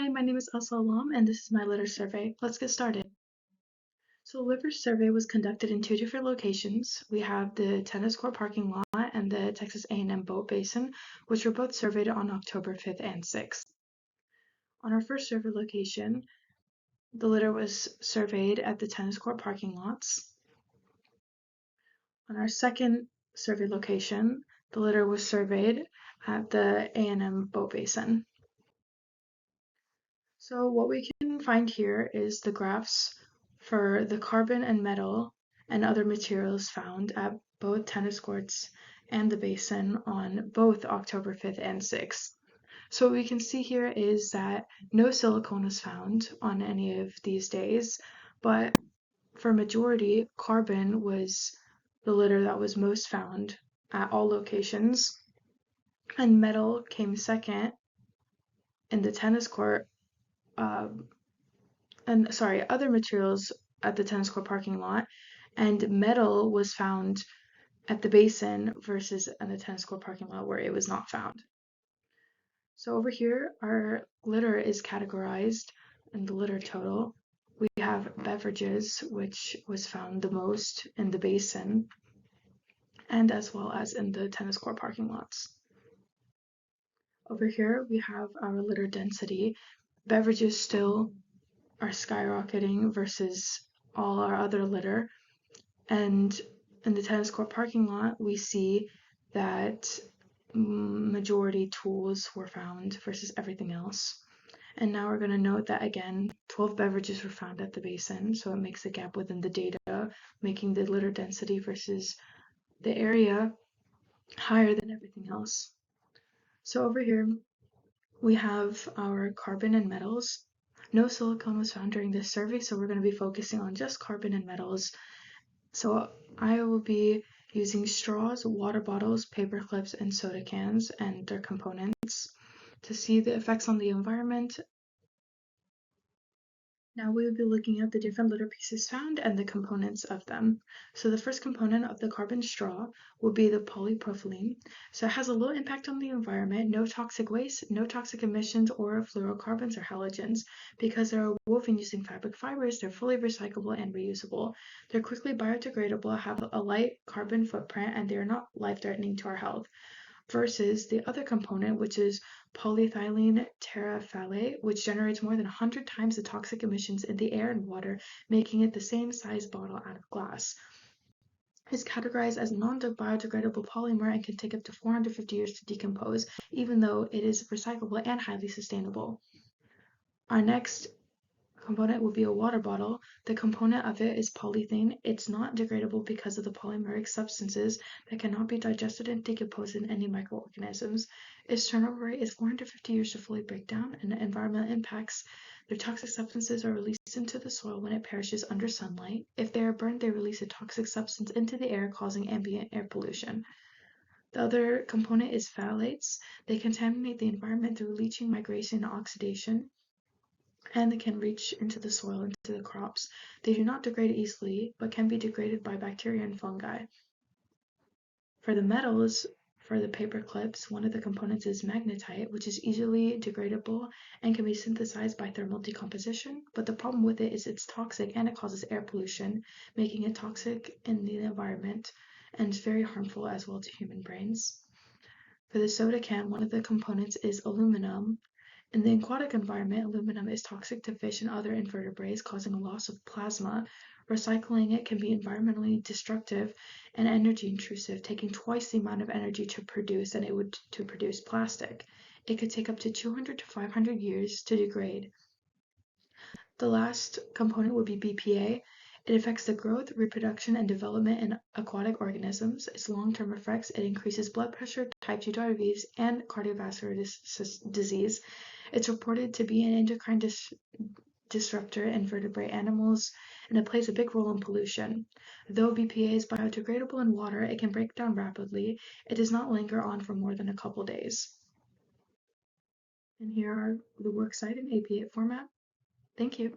Hi, my name is Elsa Allam, and this is my litter survey. Let's get started. So the litter survey was conducted in two different locations. We have the tennis court parking lot and the Texas A&M boat basin, which were both surveyed on October 5th and 6th. On our first survey location, the litter was surveyed at the tennis court parking lots. On our second survey location, the litter was surveyed at the A&M boat basin. So what we can find here is the graphs for the carbon and metal and other materials found at both tennis courts and the basin on both October 5th and 6th. So what we can see here is that no silicone was found on any of these days, but for majority, carbon was the litter that was most found at all locations, and metal came second in the tennis court other materials at the tennis court parking lot, and metal was found at the basin versus in the tennis court parking lot where it was not found. So over here, our litter is categorized in the litter total. We have beverages, which was found the most in the basin, and as well as in the tennis court parking lots. Over here, we have our litter density. Beverages still are skyrocketing versus all our other litter. And in the tennis court parking lot, we see that majority tools were found versus everything else. And now we're going to note that again, 12 beverages were found at the basin, so it makes a gap within the data, making the litter density versus the area higher than everything else. So over here, we have our carbon and metals. No silicone was found during this survey, so we're going to be focusing on just carbon and metals. So I will be using straws, water bottles, paper clips, and soda cans and their components to see the effects on the environment. Now we will be looking at the different litter pieces found and the components of them. So the first component of the carbon straw will be the polypropylene. So it has a low impact on the environment, no toxic waste, no toxic emissions or fluorocarbons or halogens. Because they're woven using fabric fibers, they're fully recyclable and reusable. They're quickly biodegradable, have a light carbon footprint, and they're not life-threatening to our health. Versus the other component, which is polyethylene terephthalate, which generates more than 100 times the toxic emissions in the air and water, making it the same size bottle out of glass. It's categorized as non-biodegradable polymer and can take up to 450 years to decompose, even though it is recyclable and highly sustainable. Our next component will be a water bottle. The component of it is polythene. It's not degradable because of the polymeric substances that cannot be digested and decomposed in any microorganisms. Its turnover rate is 450 years to fully break down, and the environmental impacts. Their toxic substances are released into the soil when it perishes under sunlight. If they are burned, they release a toxic substance into the air, causing ambient air pollution. The other component is phthalates. They contaminate the environment through leaching, migration, and oxidation, and they can reach into the soil, into the crops. They do not degrade easily, but can be degraded by bacteria and fungi. For the metals, for the paper clips, one of the components is magnetite, which is easily degradable and can be synthesized by thermal decomposition, but the problem with it is it's toxic and it causes air pollution, making it toxic in the environment and it's very harmful as well to human brains. For the soda can, one of the components is aluminum. In the aquatic environment, aluminum is toxic to fish and other invertebrates, causing a loss of plasma. Recycling it can be environmentally destructive and energy intrusive, taking twice the amount of energy to produce than it would to produce plastic. It could take up to 200 to 500 years to degrade. The last component would be BPA. It affects the growth, reproduction, and development in aquatic organisms. Its long-term effects, it increases blood pressure, type 2 diabetes, and cardiovascular disease. It's reported to be an endocrine disruptor in vertebrate animals, and it plays a big role in pollution. Though BPA is biodegradable in water, it can break down rapidly. It does not linger on for more than a couple days. And here are the works cited in APA format. Thank you.